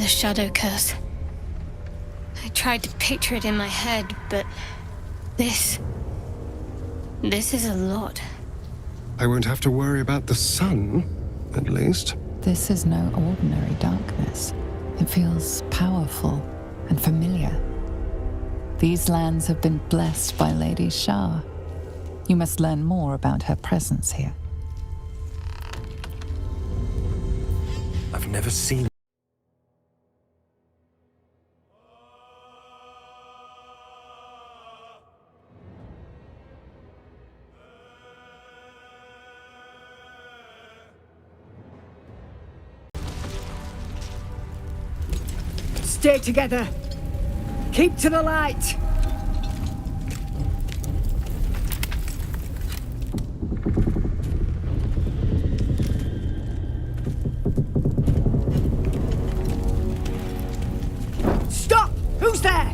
shadow curse. I tried to picture it in my head, but this is a lot. I won't have to worry about the sun, at least. This is no ordinary darkness. It feels powerful and familiar. These lands have been blessed by Lady Shah. You must learn more about her presence here. I've never seen... Stay together. Keep to the light. Stop! Who's there?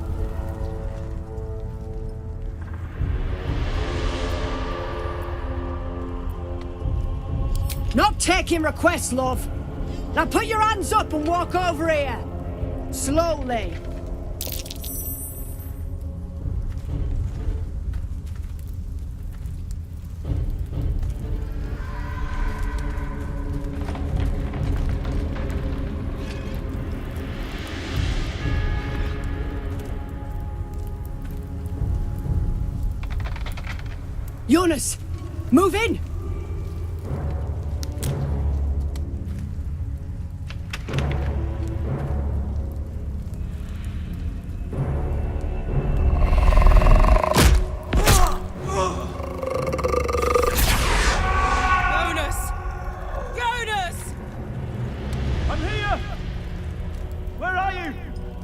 Not taking requests, love. Now put your hands up and walk over here. Slowly. Jonas, move in!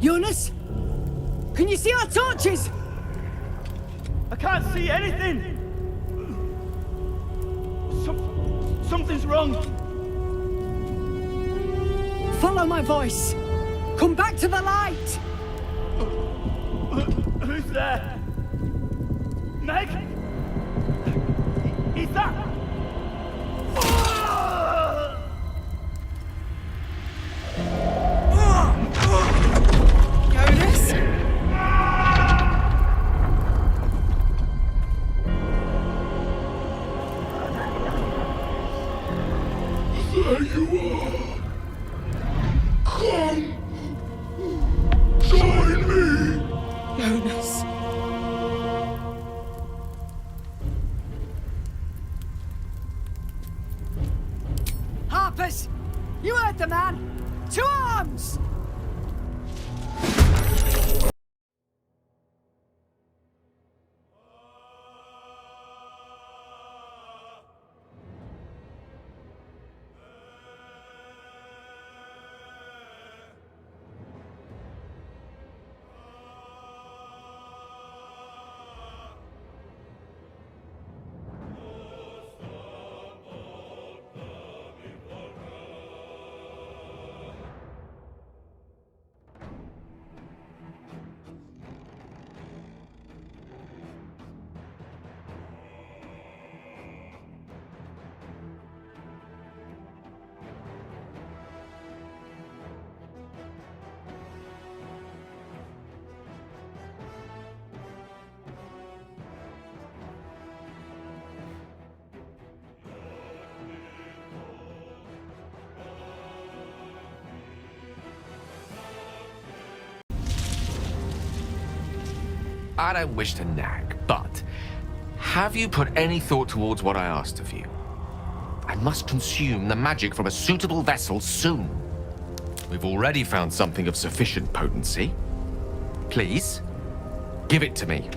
Jonas? Can you see our torches? I can't see anything! Something's wrong! Follow my voice! Come back to the light! Who's there? Meg? Is that... There you are. Come. Join me. Jonas. Harpers! You heard the man! To arms! I don't wish to nag, but have you put any thought towards what I asked of you? I must consume the magic from a suitable vessel soon. We've already found something of sufficient potency. Please, give it to me.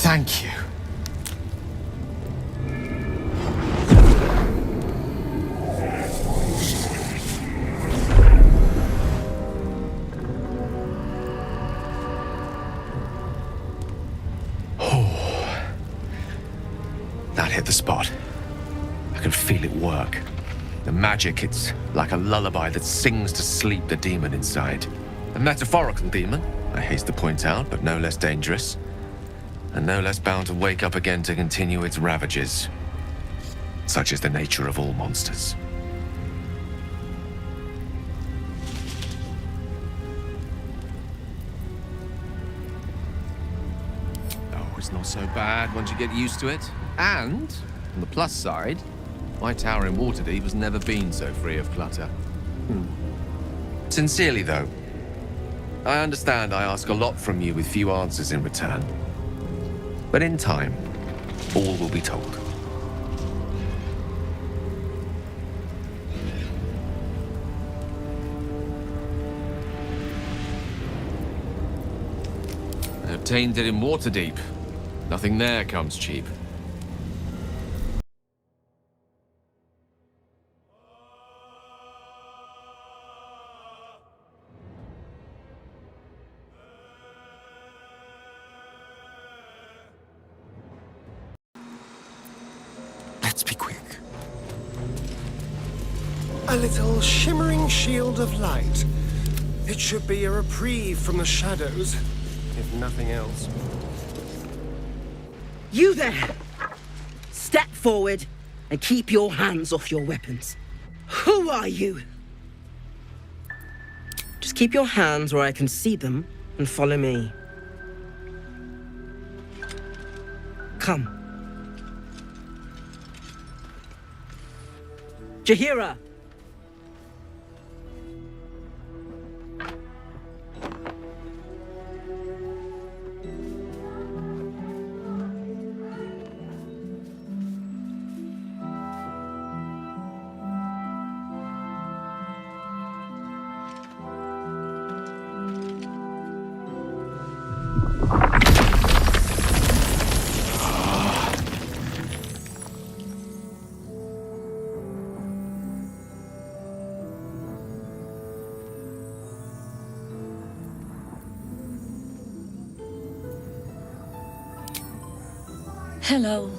Thank you. That hit the spot. I can feel it work. The magic, it's like a lullaby that sings to sleep the demon inside. A metaphorical demon, I haste to point out, but no less dangerous. And no less bound to wake up again to continue its ravages. Such is the nature of all monsters. Oh, it's not so bad once you get used to it. And, on the plus side, my tower in Waterdeep has never been so free of clutter. Sincerely, though, I understand I ask a lot from you with few answers in return. But in time, all will be told. I obtained it in Waterdeep. Nothing there comes cheap. Let's be quick. A little shimmering shield of light. It should be a reprieve from the shadows, if nothing else. You there! Step forward and keep your hands off your weapons. Who are you? Just keep your hands where I can see them and follow me. Come. Jaheira! Hello.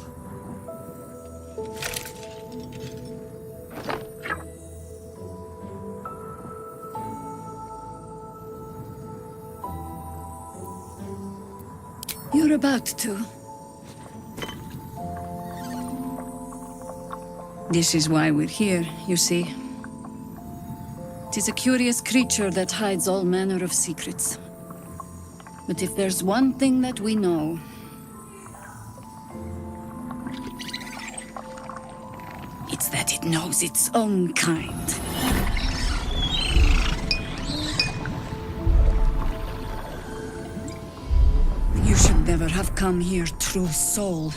You're about to. This is why we're here, you see. It is a curious creature that hides all manner of secrets. But if there's one thing that we know, it's that it knows its own kind. You should never have come here, true soul.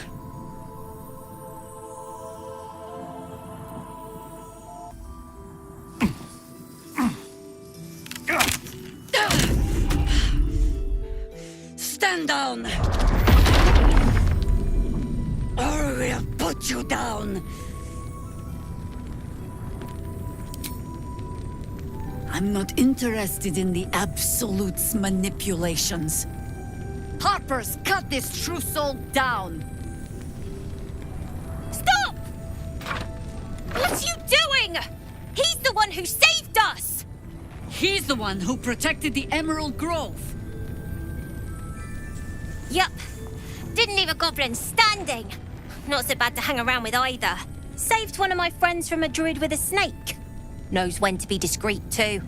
Stand down! Or we'll put you down! I'm not interested in the Absolute's manipulations. Harper's cut this true soul down! Stop! What are you doing? He's the one who saved us! He's the one who protected the Emerald Grove. Yup. Didn't leave a goblin standing. Not so bad to hang around with either. Saved one of my friends from a druid with a snake. Knows when to be discreet too.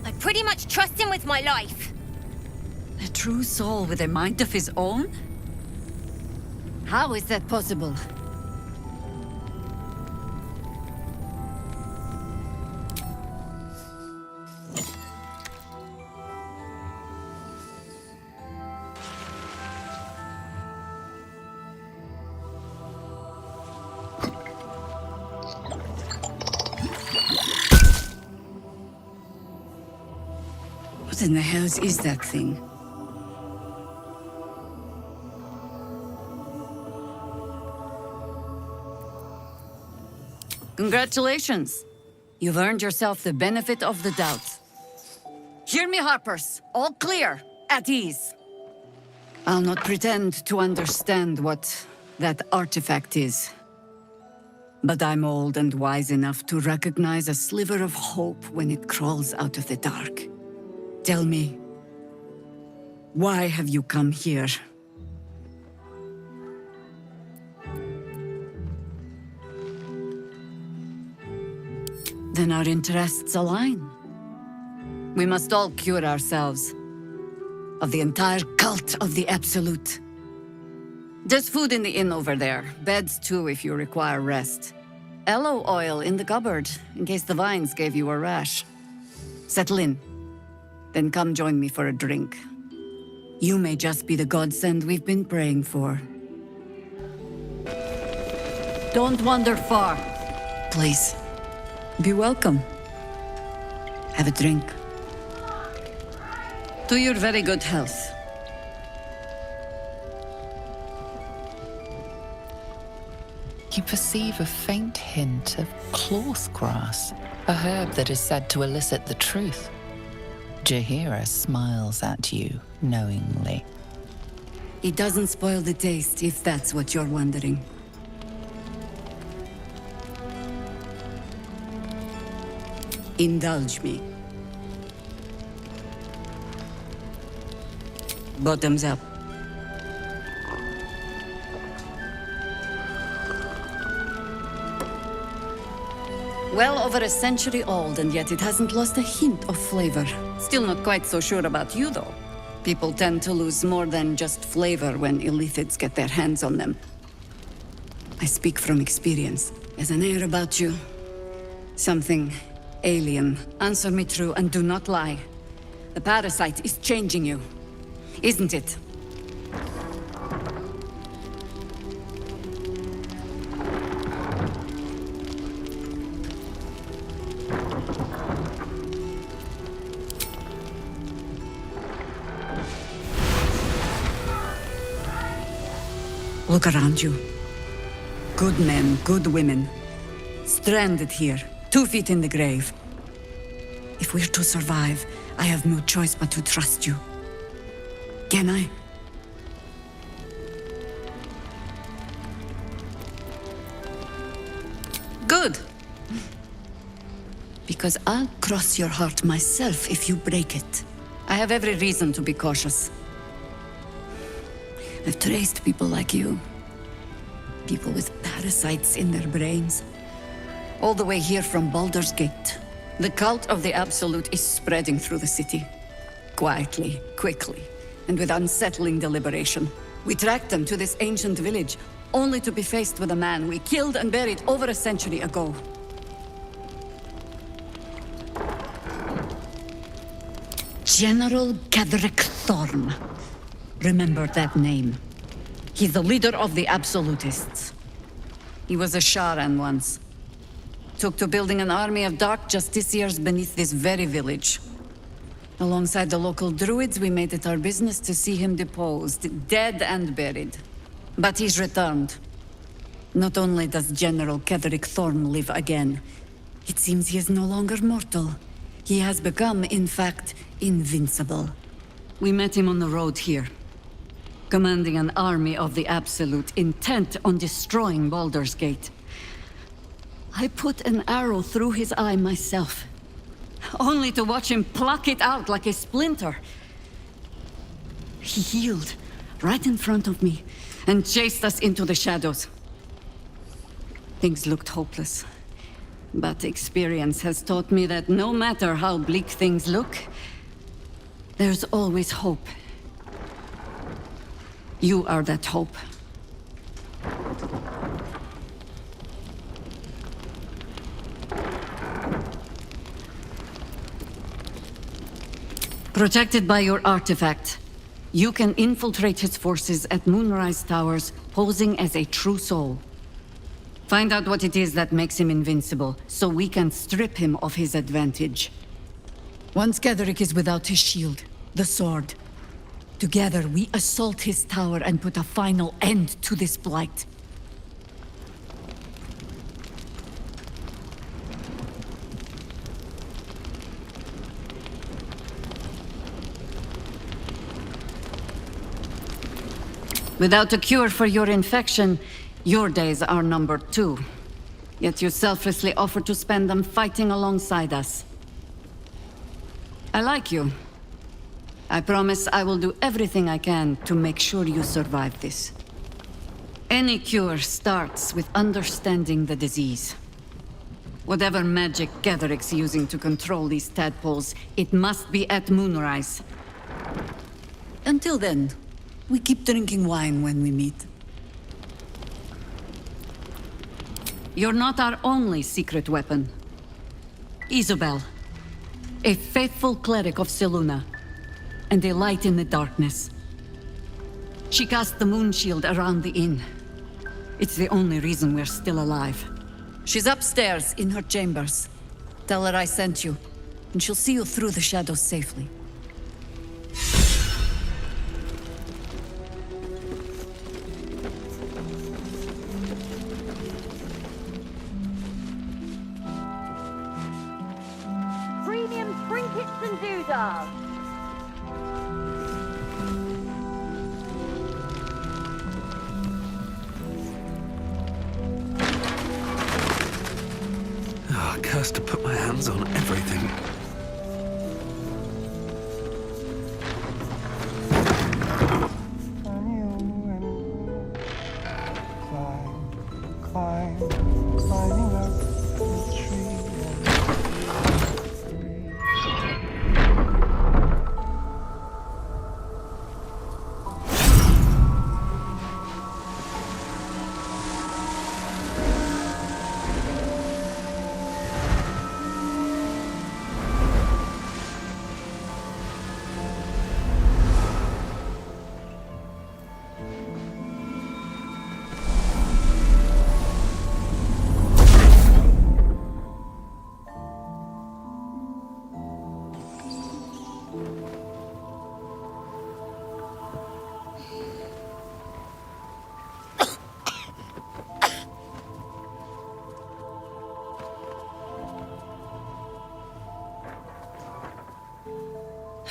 I pretty much trust him with my life. A true soul with a mind of his own? How is that possible? What in the hell is that thing? Congratulations. You've earned yourself the benefit of the doubt. Hear me, Harpers. All clear. At ease. I'll not pretend to understand what that artifact is. But I'm old and wise enough to recognize a sliver of hope when it crawls out of the dark. Tell me, why have you come here? Then our interests align. We must all cure ourselves of the entire cult of the Absolute. There's food in the inn over there. Beds too if you require rest. Aloe oil in the cupboard, in case the vines gave you a rash. Settle in. Then come join me for a drink. You may just be the godsend we've been praying for. Don't wander far. Please. Be welcome. Have a drink. To your very good health. You perceive a faint hint of cloth grass, a herb that is said to elicit the truth. Jaheira smiles at you knowingly. It doesn't spoil the taste, if that's what you're wondering. Indulge me. Bottoms up. Well over a century old, and yet it hasn't lost a hint of flavor. Still not quite so sure about you, though. People tend to lose more than just flavor when illithids get their hands on them. I speak from experience. There's an air about you. Something alien. Answer me true and do not lie. The parasite is changing you, isn't it? Look around you. Good men, good women. Stranded here, 2 feet in the grave. If we're to survive, I have no choice but to trust you. Can I? Good. Because I'll cross your heart myself if you break it. I have every reason to be cautious. I've traced people like you. People with parasites in their brains. All the way here from Baldur's Gate. The cult of the Absolute is spreading through the city. Quietly, quickly, and with unsettling deliberation. We tracked them to this ancient village, only to be faced with a man we killed and buried over a century ago. General Ketheric Thorn. Remember that name. He's the leader of the Absolutists. He was a Sharan once. Took to building an army of dark justiciars beneath this very village. Alongside the local druids, we made it our business to see him deposed, dead and buried. But he's returned. Not only does General Ketheric Thorn live again, it seems he is no longer mortal. He has become, in fact, invincible. We met him on the road here. Commanding an army of the Absolute, intent on destroying Baldur's Gate. I put an arrow through his eye myself, only to watch him pluck it out like a splinter. He healed right in front of me and chased us into the shadows. Things looked hopeless, but experience has taught me that no matter how bleak things look, there's always hope. You are that hope. Protected by your artifact, you can infiltrate his forces at Moonrise Towers, posing as a true soul. Find out what it is that makes him invincible, so we can strip him of his advantage. Once Ketheric is without his shield, the sword, together we assault his tower and put a final end to this blight. Without a cure for your infection, your days are numbered too. Yet you selflessly offer to spend them fighting alongside us. I like you. I promise I will do everything I can to make sure you survive this. Any cure starts with understanding the disease. Whatever magic Gatheric's using to control these tadpoles, it must be at Moonrise. Until then, we keep drinking wine when we meet. You're not our only secret weapon. Isobel, a faithful cleric of Selûne, and a light in the darkness. She cast the moon shield around the inn. It's the only reason we're still alive. She's upstairs in her chambers. Tell her I sent you, and she'll see you through the shadows safely. Premium trinkets and doodads. Cursed to put my hands on everything. Climbing up the tree.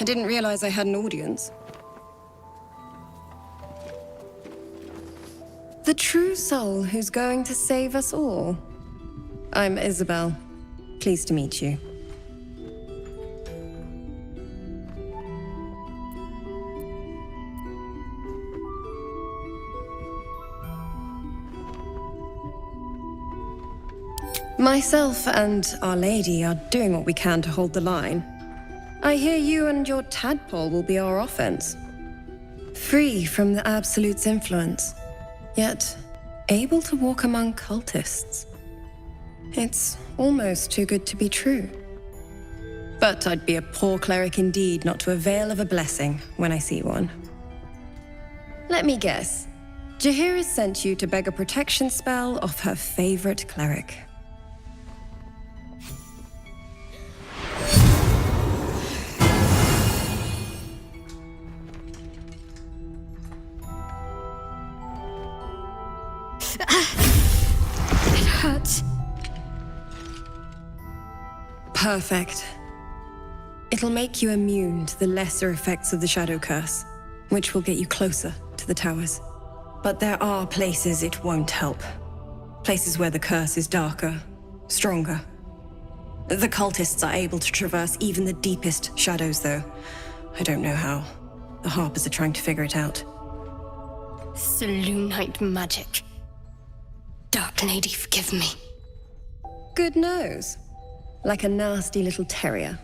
I didn't realize I had an audience. The true soul who's going to save us all. I'm Isobel. Pleased to meet you. Myself and Our Lady are doing what we can to hold the line. I hear you and your tadpole will be our offense. Free from the Absolute's influence, yet able to walk among cultists. It's almost too good to be true. But I'd be a poor cleric indeed not to avail of a blessing when I see one. Let me guess. Jaheira sent you to beg a protection spell off her favorite cleric. It hurts. Perfect. It'll make you immune to the lesser effects of the Shadow Curse, which will get you closer to the towers. But there are places it won't help. Places where the curse is darker, stronger. The cultists are able to traverse even the deepest shadows, though. I don't know how. The Harpers are trying to figure it out. Selûnite magic. Dark Lady, forgive me. Good nose. Like a nasty little terrier.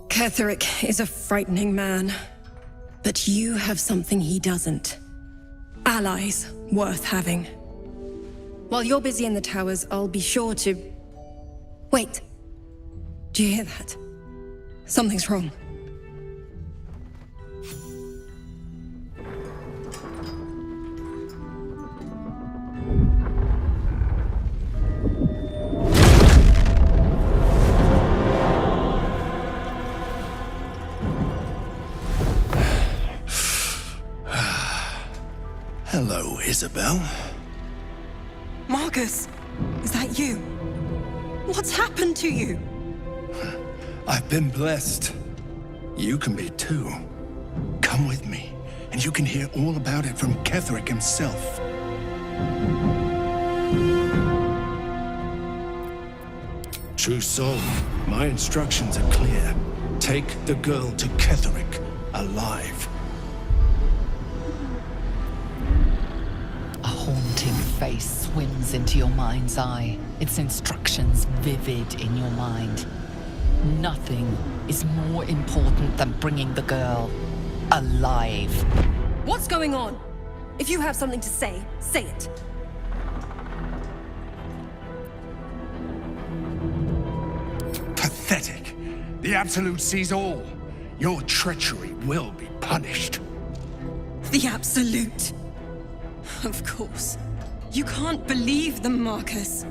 Ketheric is a frightening man. But you have something he doesn't. Allies worth having. While you're busy in the towers, I'll be sure to... Wait. Do you hear that? Something's wrong. Hello, Isobel. Marcus, is that you? What's happened to you? I've been blessed. You can be too. Come with me, and you can hear all about it from Ketheric himself. True soul, my instructions are clear. Take the girl to Ketheric, alive. A haunting face swims into your mind's eye, its instructions vivid in your mind. Nothing is more important than bringing the girl alive. What's going on? If you have something to say, say it. Pathetic. The Absolute sees all. Your treachery will be punished. The Absolute. Of course. You can't believe them, Marcus.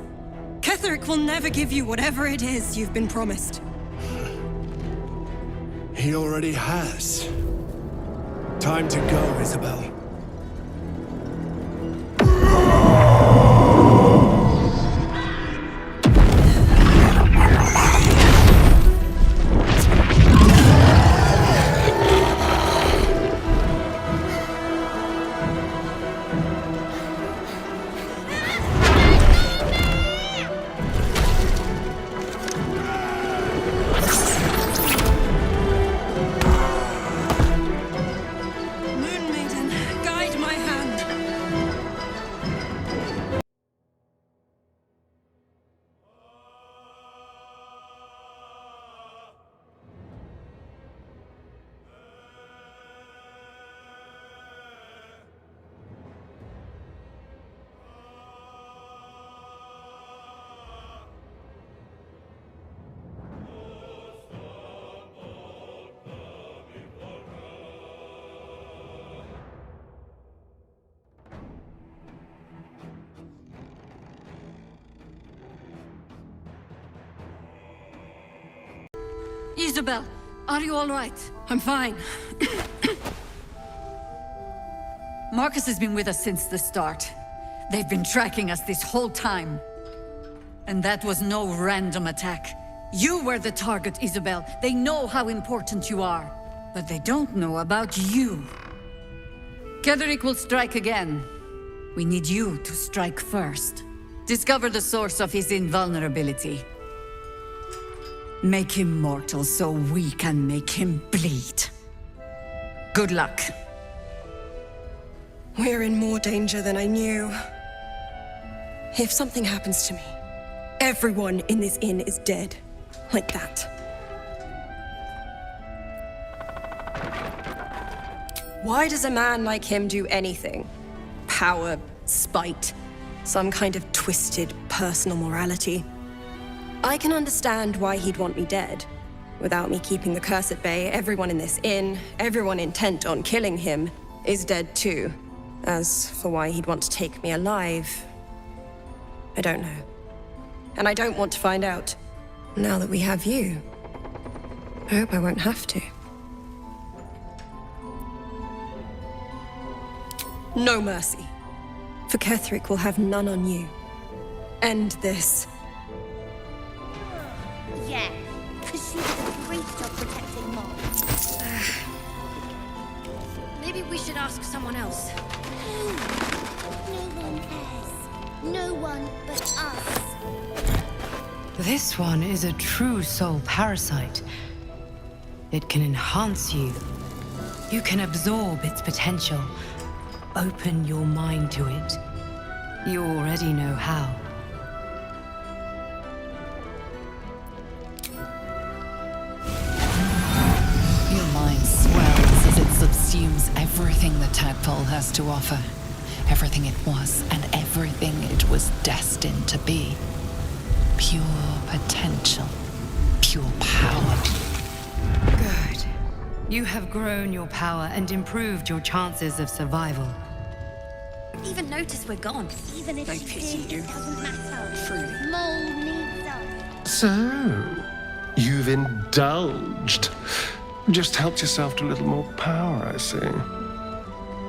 Ketheric will never give you whatever it is you've been promised. He already has. Time to go, Isobel. Isobel, are you all right? I'm fine. Marcus has been with us since the start. They've been tracking us this whole time. And that was no random attack. You were the target, Isobel. They know how important you are. But they don't know about you. Ketheric will strike again. We need you to strike first. Discover the source of his invulnerability. Make him mortal so we can make him bleed. Good luck. We're in more danger than I knew. If something happens to me, everyone in this inn is dead. Like that. Why does a man like him do anything? Power, spite, some kind of twisted personal morality. I can understand why he'd want me dead. Without me keeping the curse at bay, everyone in this inn, everyone intent on killing him, is dead too. As for why he'd want to take me alive, I don't know. And I don't want to find out. Now that we have you, I hope I won't have to. No mercy. For Ketheric will have none on you. End this. Yeah, because she was a priest of protecting mobs. Maybe we should ask someone else. No one cares. No one but us. This one is a true soul parasite. It can enhance you. You can absorb its potential. Open your mind to it. You already know how. Your mind swells as it subsumes everything the tadpole has to offer. Everything it was and everything it was destined to be. Pure potential. Pure power. Good. You have grown your power and improved your chances of survival. Even notice we're gone. Even if I she pity did, you. it doesn't matter. Truly. Mole needs us. So, you've indulged. Just helped yourself to a little more power, I see.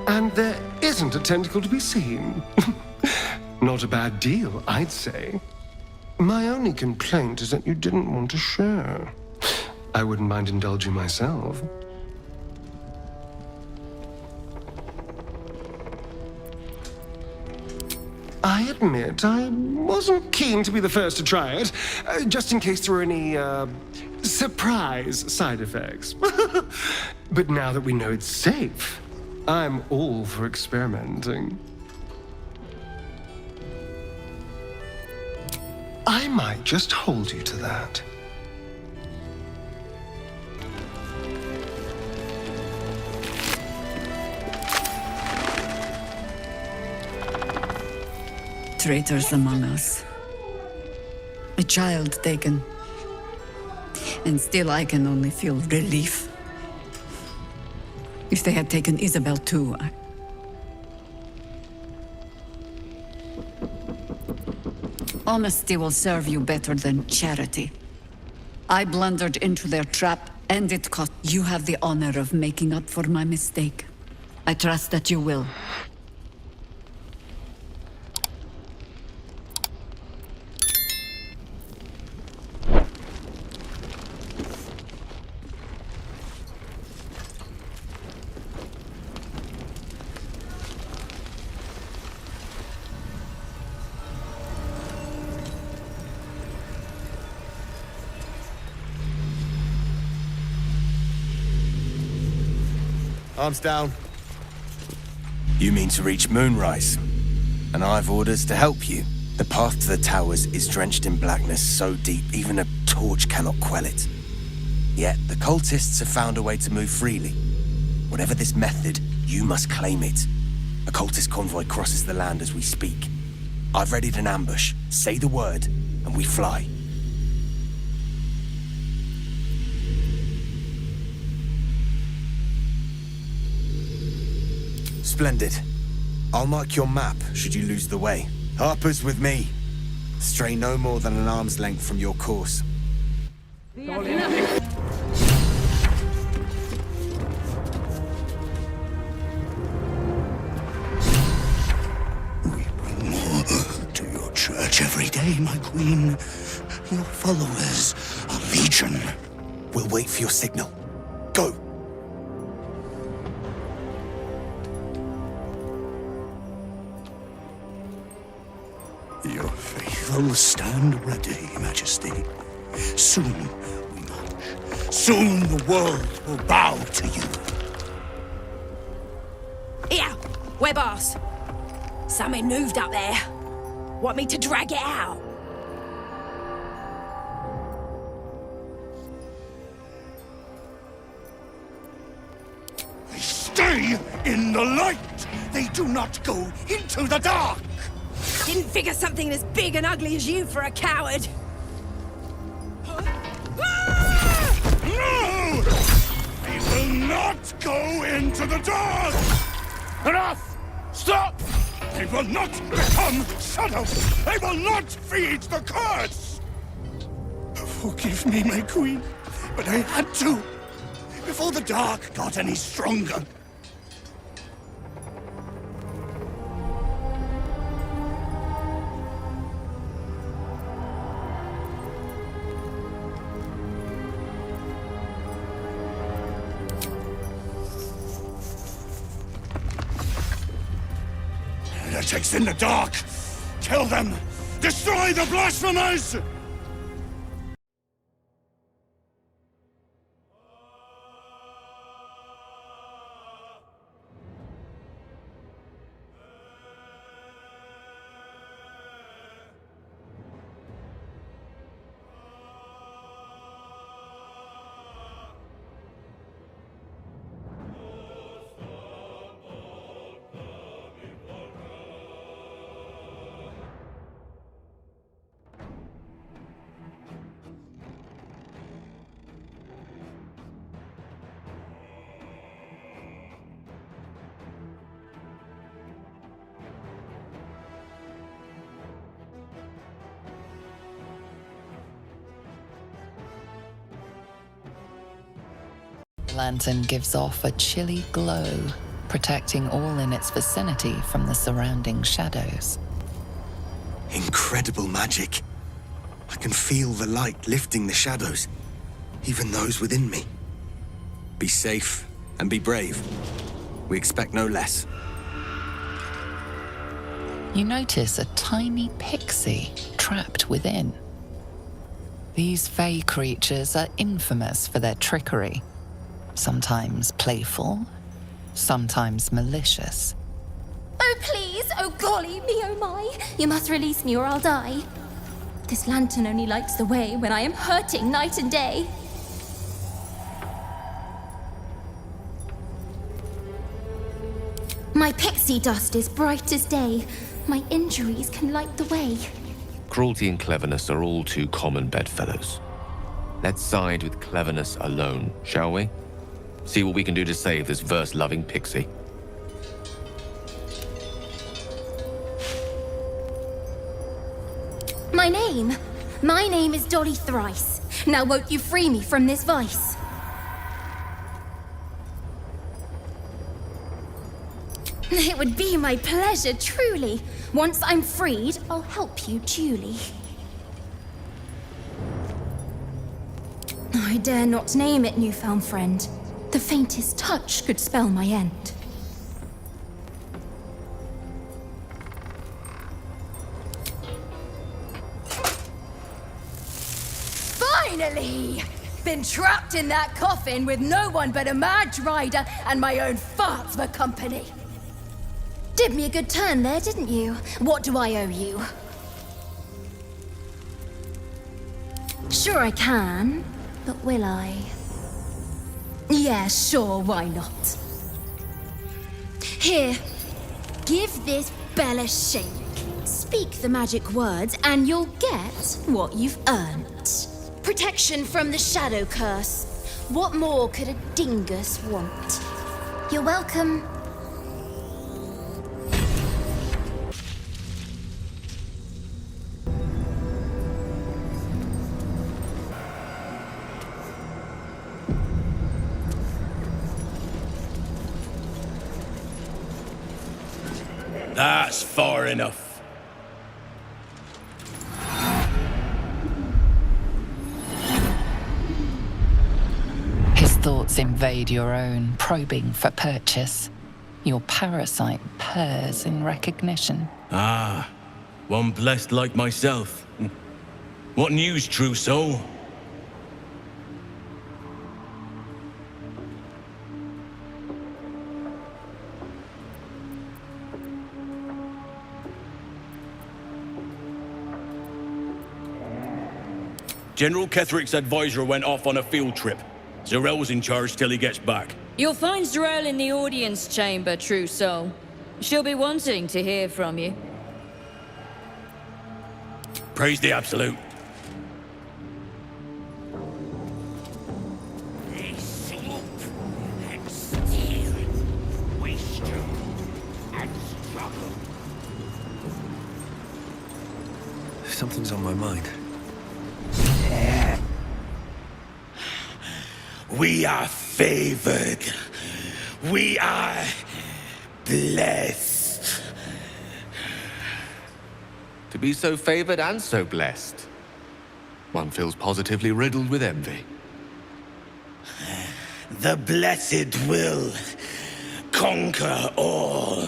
And there isn't a tentacle to be seen. Not a bad deal, I'd say. My only complaint is that you didn't want to share. I wouldn't mind indulging myself. I admit, I wasn't keen to be the first to try it, just in case there were any, surprise side effects. But now that we know it's safe, I'm all for experimenting. I might just hold you to that. Traitors among us. A child taken. And still I can only feel relief. If they had taken Isobel too, honesty will serve you better than charity. I blundered into their trap, and it cost. You have the honor of making up for my mistake. I trust that you will. Arms down. You mean to reach Moonrise? And I've orders to help you. The path to the towers is drenched in blackness so deep even a torch cannot quell it. Yet the cultists have found a way to move freely. Whatever this method, you must claim it. A cultist convoy crosses the land as we speak. I've readied an ambush. Say the word, and we fly. Splendid. I'll mark your map should you lose the way. Harper's with me. Stray no more than an arm's length from your course. We will bring more to your church every day, my queen. Your followers are legion. We'll wait for your signal. Go! Your faithful stand ready, Majesty. Soon we march. Soon the world will bow to you. Here, we're boss. Something moved up there. Want me to drag it out? They stay in the light. They do not go into the dark. Didn't figure something as big and ugly as you for a coward. No! They will not go into the dark! Enough! Stop! They will not become shadows! They will not feed the curse! Forgive me, my queen, but I had to, before the dark got any stronger. Heretics in the dark! Kill them! Destroy the blasphemers! The lantern gives off a chilly glow, protecting all in its vicinity from the surrounding shadows. Incredible magic. I can feel the light lifting the shadows. even those within me. Be safe and be brave. We expect no less. You notice a tiny pixie trapped within. These fey creatures are infamous for their trickery. Sometimes playful, sometimes malicious. Oh, please! Oh, golly me, oh my! You must release me or I'll die. This lantern only lights the way when I am hurting night and day. My pixie dust is bright as day. My injuries can light the way. Cruelty and cleverness are all too common bedfellows. Let's side with cleverness alone, shall we? See what we can do to save this verse-loving pixie. My name is Dolly Thrice. Now won't you free me from this vice? It would be my pleasure, truly. Once I'm freed, I'll help you duly. I dare not name it, newfound friend. The faintest touch could spell my end. Finally! Been trapped in that coffin with no one but a mad rider and my own farts for company. Did me a good turn there, didn't you? What do I owe you? Sure I can, but will I? Yeah, sure, why not? Here, give this bell a shake. Speak the magic words and you'll get what you've earned. Protection from the shadow curse. What more could a dingus want? You're welcome. That's far enough. His thoughts invade your own, probing for purchase. Your parasite purrs in recognition. Ah, one blessed like myself. What news, true soul? General Ketheric's advisor went off on a field trip. Zarel's in charge till he gets back. You'll find Zarel in the audience chamber, true soul. She'll be wanting to hear from you. Praise the Absolute. Something's on my mind. We are favored. We are blessed. To be so favored and so blessed, one feels positively riddled with envy. The blessed will conquer all.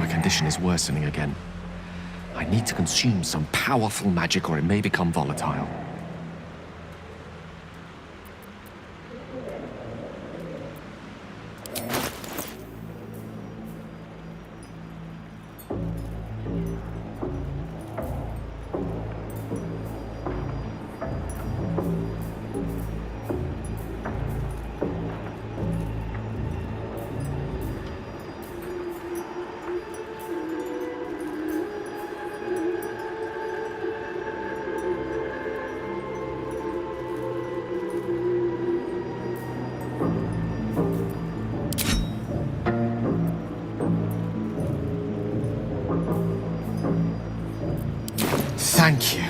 Condition is worsening again. I need to consume some powerful magic or it may become volatile. Thank you.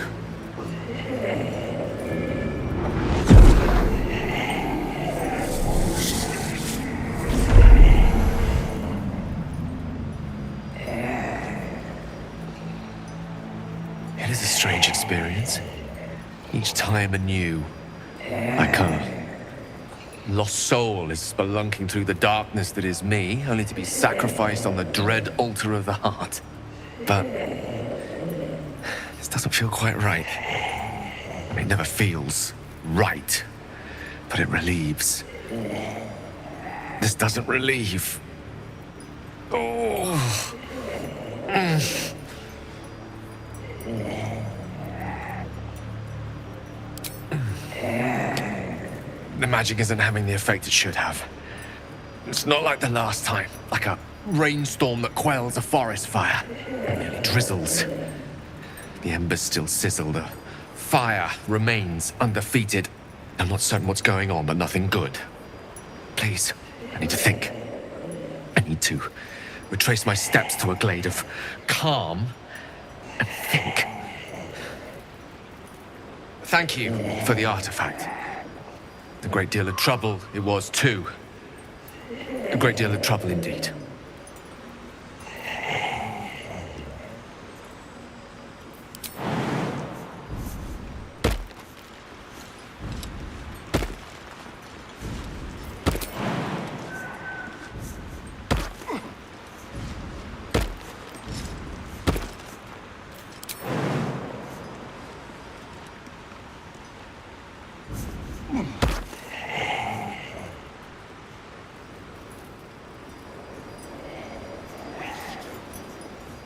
experience. Each time anew, like a lost soul is spelunking through the darkness that is me, only to be sacrificed on the dread altar of the heart. But this doesn't feel quite right. It never feels right, but it relieves. This doesn't relieve. Oh. The magic isn't having the effect it should have. It's not like the last time, like a rainstorm that quells a forest fire. It merely drizzles. The embers still sizzle, the fire remains undefeated. I'm not certain what's going on, but nothing good. Please, I need to think. I need to retrace my steps to a glade of calm and think. Thank you for the artifact. A great deal of trouble it was, too. A great deal of trouble indeed.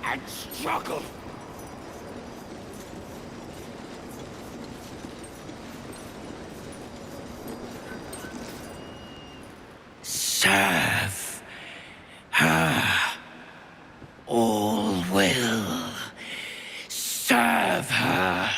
And struggle. Serve her. All will serve her.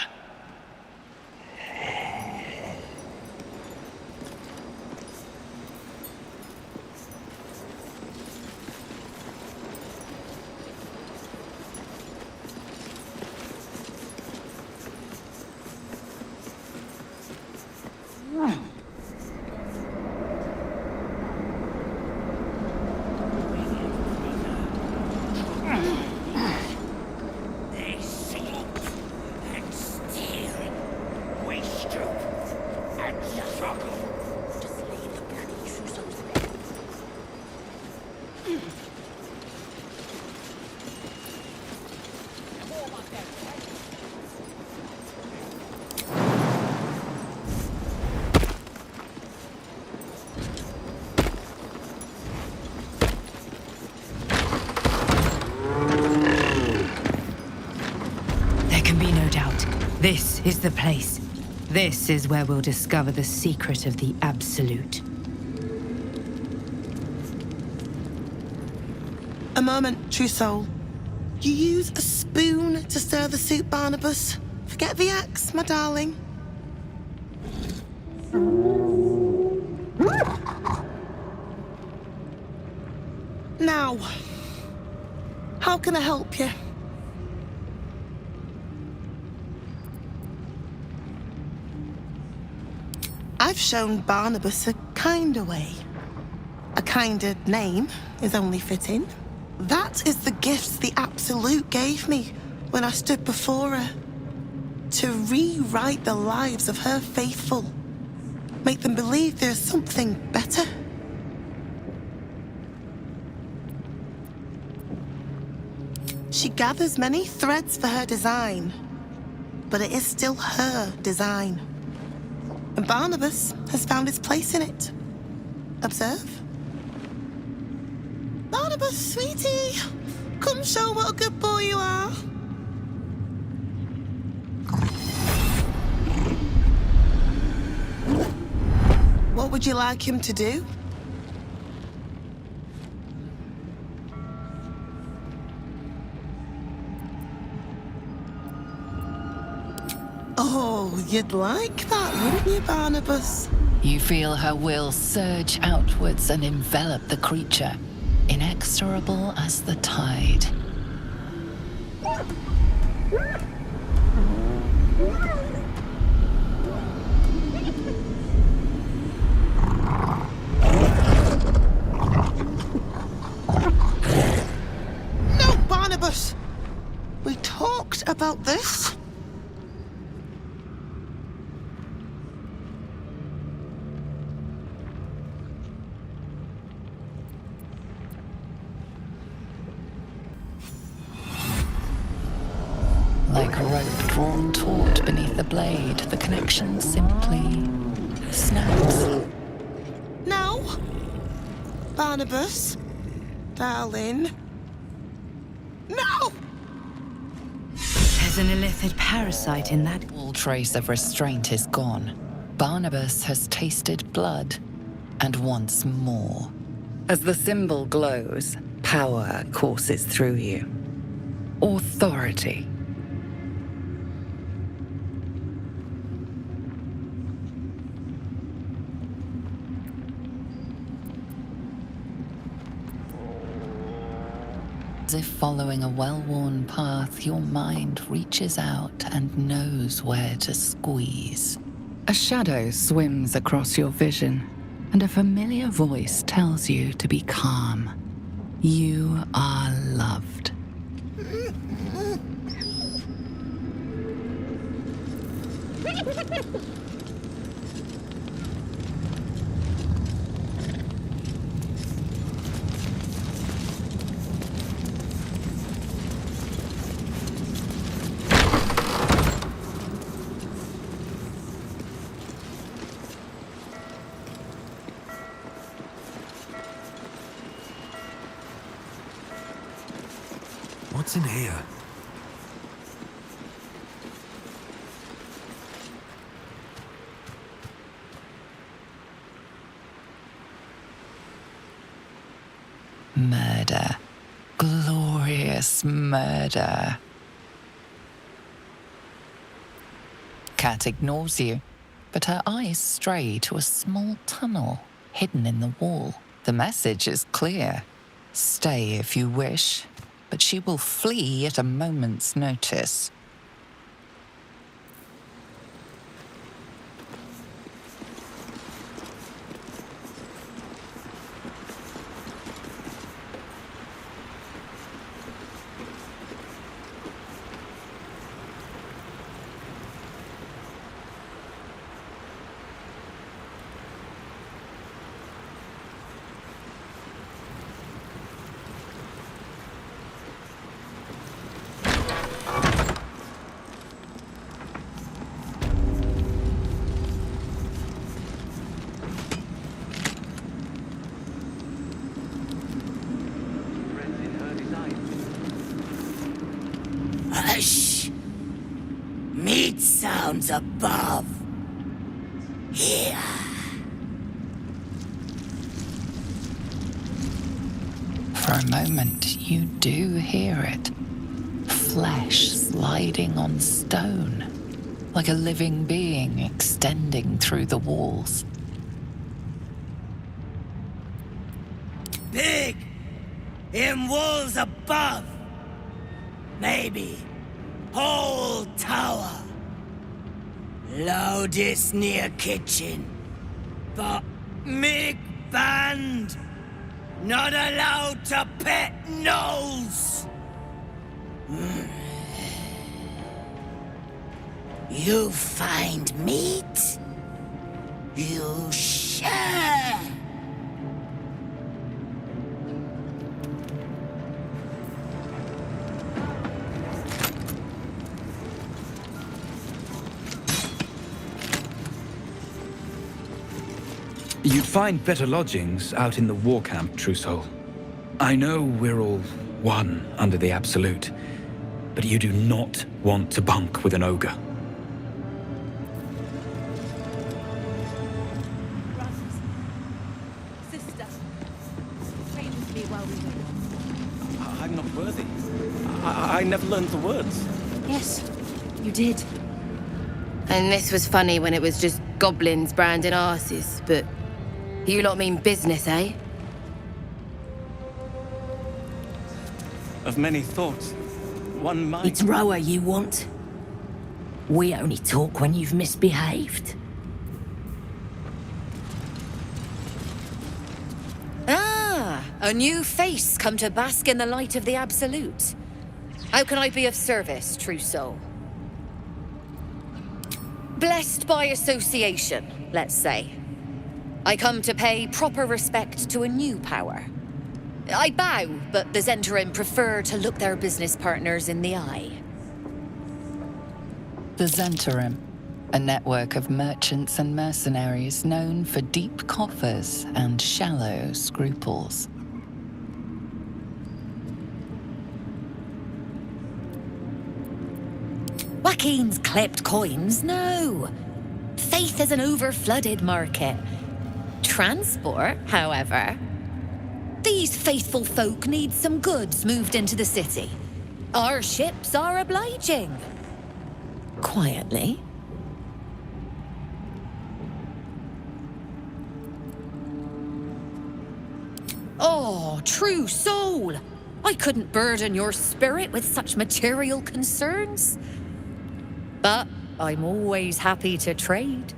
This is the place. This is where we'll discover the secret of the Absolute. A moment, true soul. You use a spoon to stir the soup, Barnabas. Forget the axe, my darling. Now, how can I help you? I've shown Barnabas a kinder way. A kinder name is only fitting. That is the gifts the Absolute gave me when I stood before her. To rewrite the lives of her faithful. Make them believe there's something better. She gathers many threads for her design, but it is still her design. And Barnabas has found his place in it. Observe. Barnabas, sweetie, come show what a good boy you are. What would you like him to do? Oh, you'd like that, wouldn't you, Barnabas? You feel her will surge outwards and envelop the creature, inexorable as the tide. No, Barnabas! We talked about this. drawn taut beneath the blade, the connection simply snaps. No. Barnabas, darling. No! There's an illithid parasite in that. All trace of restraint is gone. Barnabas has tasted blood, and wants more. As the symbol glows, power courses through you. Authority. As if following a well-worn path, your mind reaches out and knows where to squeeze. A shadow swims across your vision, and a familiar voice tells you to be calm. You are loved. What's in here? Murder. Glorious murder. Cat ignores you, but her eyes stray to a small tunnel hidden in the wall. The message is clear. Stay if you wish, but she will flee at a moment's notice. Hush! Meat sounds above. Here. For a moment, you do hear it. Flesh sliding on stone, like a living being extending through the walls. Big! In walls above! Maybe whole tower. Loudest near kitchen. But big band. Not allowed to pet nose. You find meat? You share. You'd find better lodgings out in the war camp, True Soul. I know we're all one under the Absolute, but you do not want to bunk with an ogre. Sister, pray with me while we wait. I'm not worthy. I never learned the words. Yes, you did. And this was funny when it was just goblins branding arses, but you lot mean business, eh? Of many thoughts, one might... It's Rower you want. We only talk when you've misbehaved. Ah, a new face come to bask in the light of the Absolute. How can I be of service, True Soul? Blessed by association, let's say. I come to pay proper respect to a new power. I bow, but the Zentarim prefer to look their business partners in the eye. The Zentarim, a network of merchants and mercenaries known for deep coffers and shallow scruples. Joaquin's clipped coins? No. Faith is an over-flooded market. Transport, however. These faithful folk need some goods moved into the city. Our ships are obliging. Quietly. Oh, true soul! I couldn't burden your spirit with such material concerns. But I'm always happy to trade.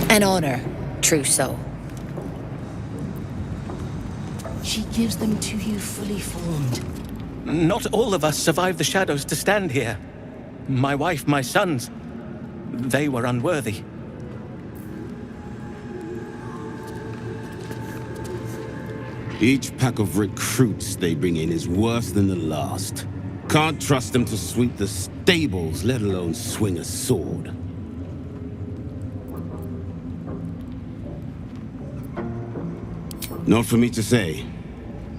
An honor, true soul. She gives them to you fully formed. Not all of us survived the shadows to stand here. My wife, my sons, they were unworthy. Each pack of recruits they bring in is worse than the last. Can't trust them to sweep the stables, let alone swing a sword. Not for me to say.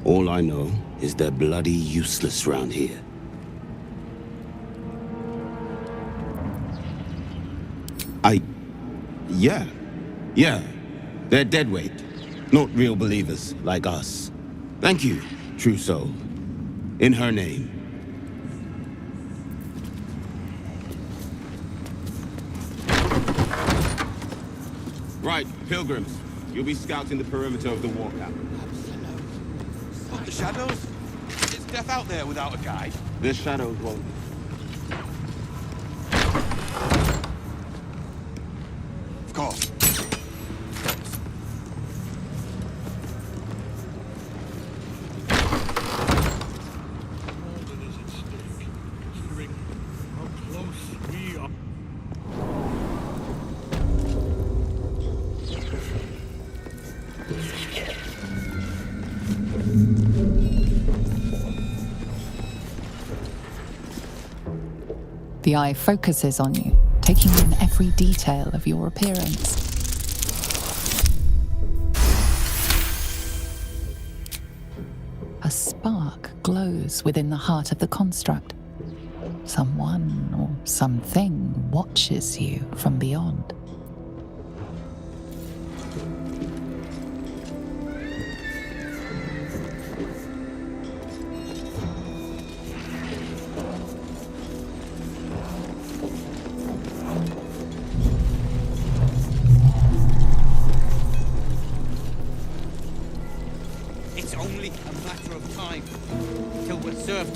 All I know is they're bloody useless round here. Yeah. They're deadweight. Not real believers like us. Thank you, true soul. In her name. Right, pilgrims. You'll be scouting the perimeter of the war camp. What, the shadows? It's death out there without a guide. The shadows won't. Of course. The eye focuses on you, taking in every detail of your appearance. A spark glows within the heart of the construct. Someone or something watches you from beyond.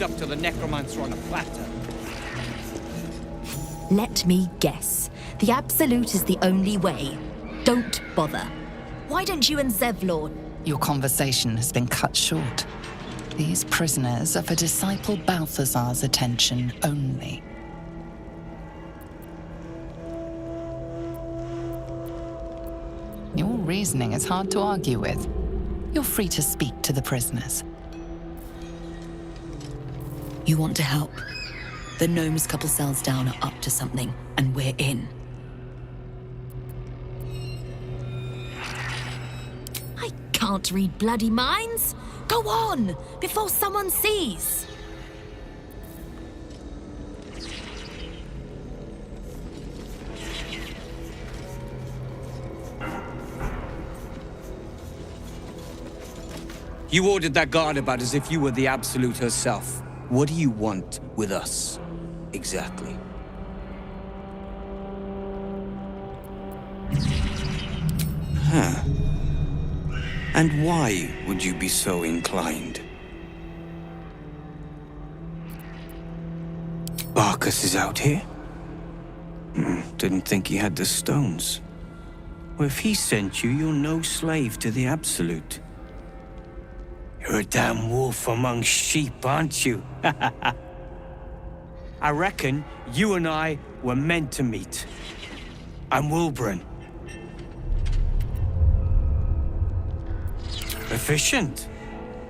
Up to the necromancer on a platter. Let me guess. The Absolute is the only way. Don't bother. Why don't you and Zevlor... Your conversation has been cut short. These prisoners are for disciple Balthazar's attention only. Your reasoning is hard to argue with. You're free to speak to the prisoners. You want to help? The gnomes couple cells down are up to something, and we're in. I can't read bloody minds. Go on, before someone sees. You ordered that guard about as if you were the Absolute herself. What do you want with us? exactly? Huh. And why would you be so inclined? Barkus is out here? Didn't think he had the stones. Well, if he sent you, you're no slave to the Absolute. You're a damn wolf among sheep, aren't you? I reckon you and I were meant to meet. I'm Wulbren. Efficient?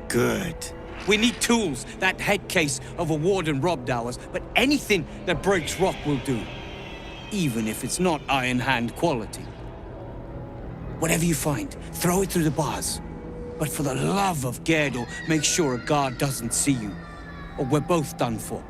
Good. We need tools. That head case of a warden robbed ours, but anything that breaks rock will do. Even if it's not Iron Hand quality. Whatever you find, throw it through the bars. But for the love of Gale, make sure a guard doesn't see you, or we're both done for.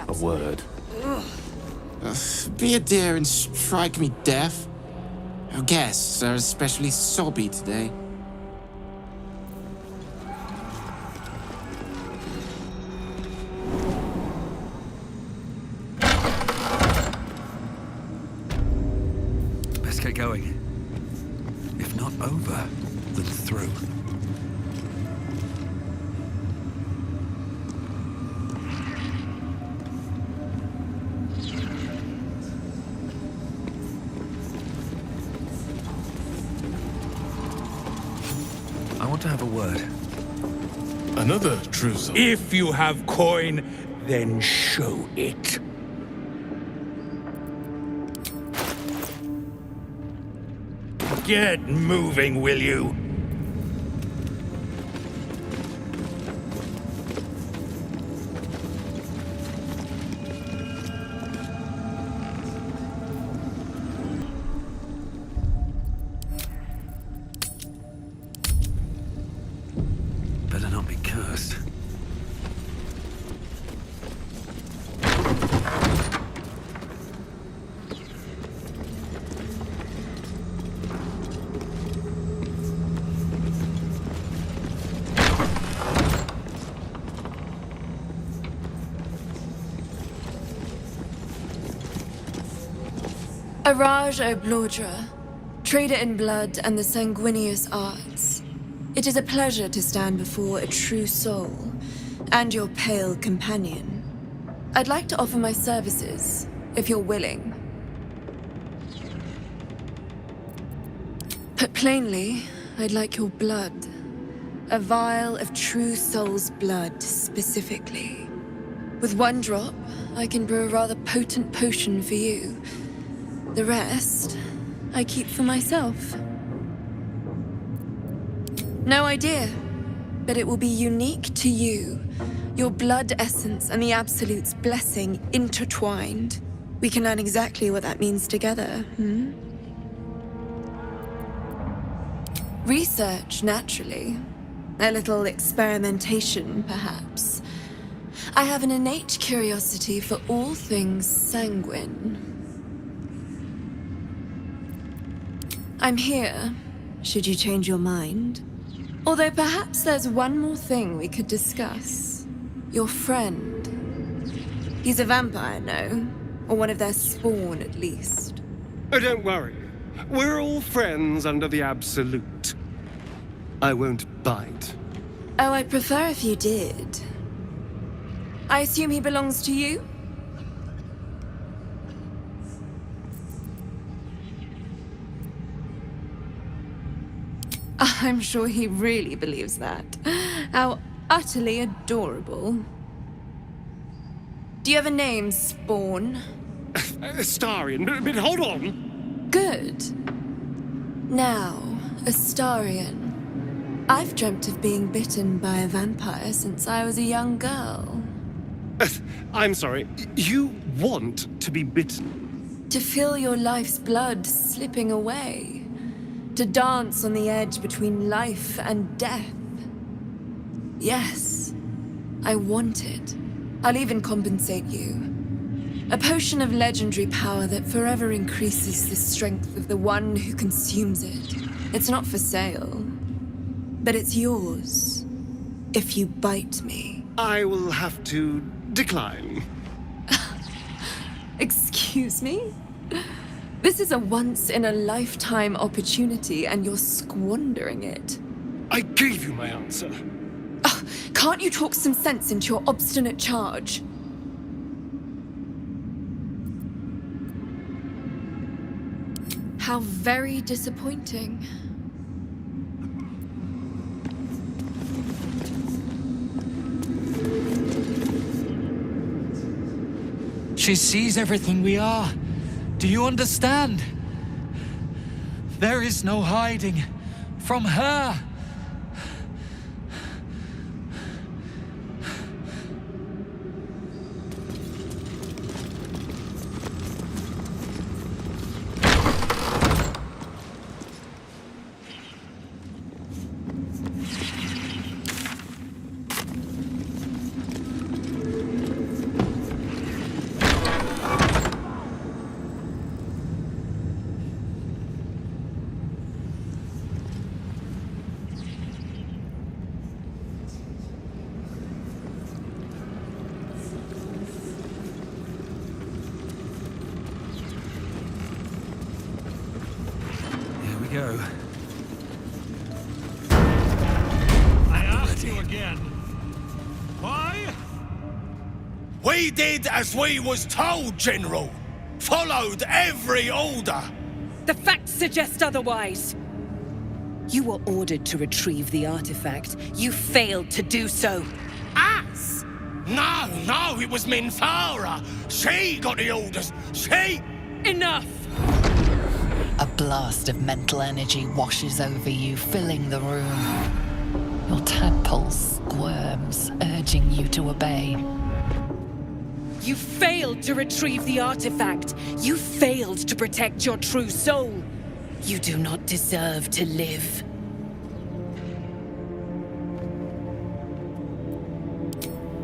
A word. Be a dear and strike me deaf. Our guests are especially sobby today. Let's get going. If not over, then through. I want to have a word. Another trousseau. If you have coin, then show it. Get moving, will you? Better not be cursed. Araj Oblodra, trader in blood and the sanguineous arts. It is a pleasure to stand before a true soul, and your pale companion. I'd like to offer my services, if you're willing. Put plainly, I'd like your blood. A vial of true soul's blood, specifically. With one drop, I can brew a rather potent potion for you. The rest, I keep for myself. No idea, but it will be unique to you. Your blood essence and the Absolute's blessing intertwined. We can learn exactly what that means together, Research, naturally. A little experimentation, perhaps. I have an innate curiosity for all things sanguine. I'm here, should you change your mind. Although perhaps there's one more thing we could discuss. Your friend. He's a vampire, no? Or one of their spawn, at least. Oh, don't worry. We're all friends under the Absolute. I won't bite. Oh, I'd prefer if you did. I assume he belongs to you? I'm sure he really believes that. How utterly adorable. Do you have a name, Spawn? Astarion, but hold on. Good. Now, Astarion. I've dreamt of being bitten by a vampire since I was a young girl. I'm sorry, you want to be bitten? To feel your life's blood slipping away. To dance on the edge between life and death. Yes, I want it. I'll even compensate you. A potion of legendary power that forever increases the strength of the one who consumes it. It's not for sale, but it's yours if you bite me. I will have to decline. Excuse me? This is a once-in-a-lifetime opportunity, and you're squandering it. I gave you my answer. Can't you talk some sense into your obstinate charge? How very disappointing. She sees everything we are. Do you understand? There is no hiding from her. Go. I ask you again. Why? We did as we was told, General. Followed every order. The facts suggest otherwise. You were ordered to retrieve the artifact. You failed to do so. Us? No, it was Minthara. She got the orders. She... Enough! A blast of mental energy washes over you, filling the room. Your tadpole squirms, urging you to obey. You failed to retrieve the artifact. You failed to protect your true soul. You do not deserve to live.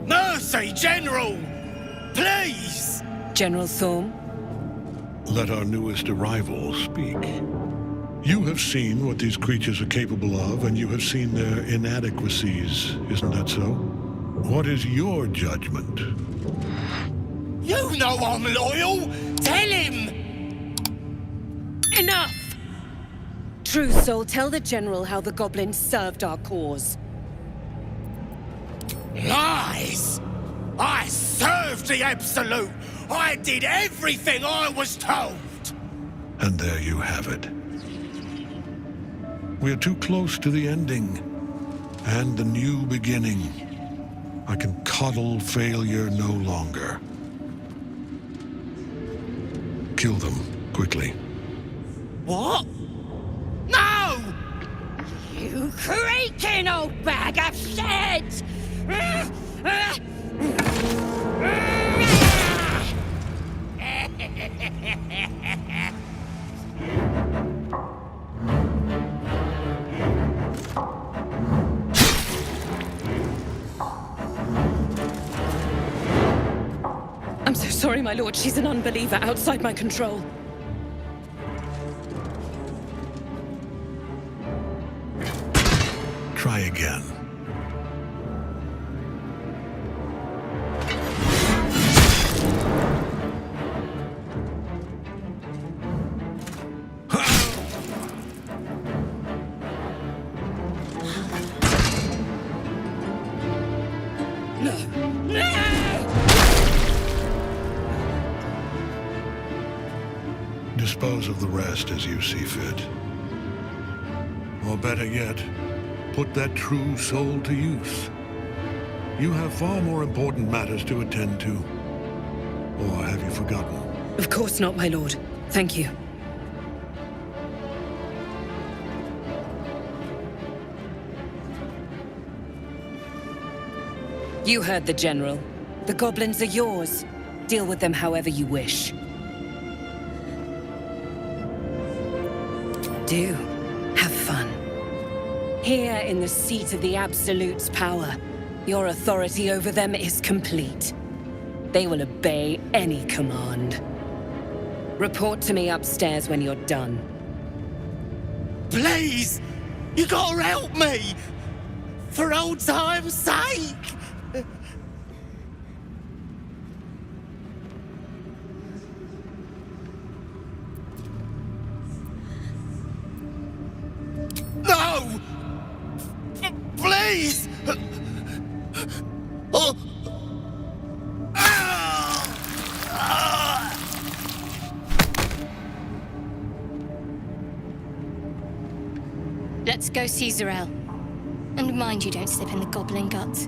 Mercy, General! Please! General Thorm? Let our newest arrival speak. You have seen what these creatures are capable of, and you have seen their inadequacies, isn't that so? What is your judgment? You know I'm loyal! Tell him! Enough! True Soul, tell the General how the goblins served our cause. Lies! I served the Absolute! I did everything I was told! And there you have it. We are too close to the ending, and the new beginning. I can coddle failure no longer. Kill them, quickly. What? No! You creaking old bag of shit! I'm so sorry, my lord. She's an unbeliever outside my control. Try again. Dispose of the rest as you see fit. Or better yet, put that true soul to use. You have far more important matters to attend to. Or have you forgotten? Of course not, my lord. Thank you. You heard the General. The goblins are yours. Deal with them however you wish. Do. Have fun. Here in the seat of the Absolute's power, your authority over them is complete. They will obey any command. Report to me upstairs when you're done. Please! You gotta help me! For old time's sake! No! Please! Oh! Let's go see Zarel. And mind you don't slip in the goblin gut.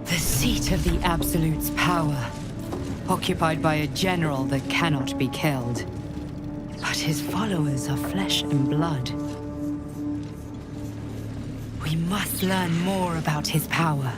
The seat of the Absolute's power, occupied by a general that cannot be killed. But his followers are flesh and blood. We must learn more about his power.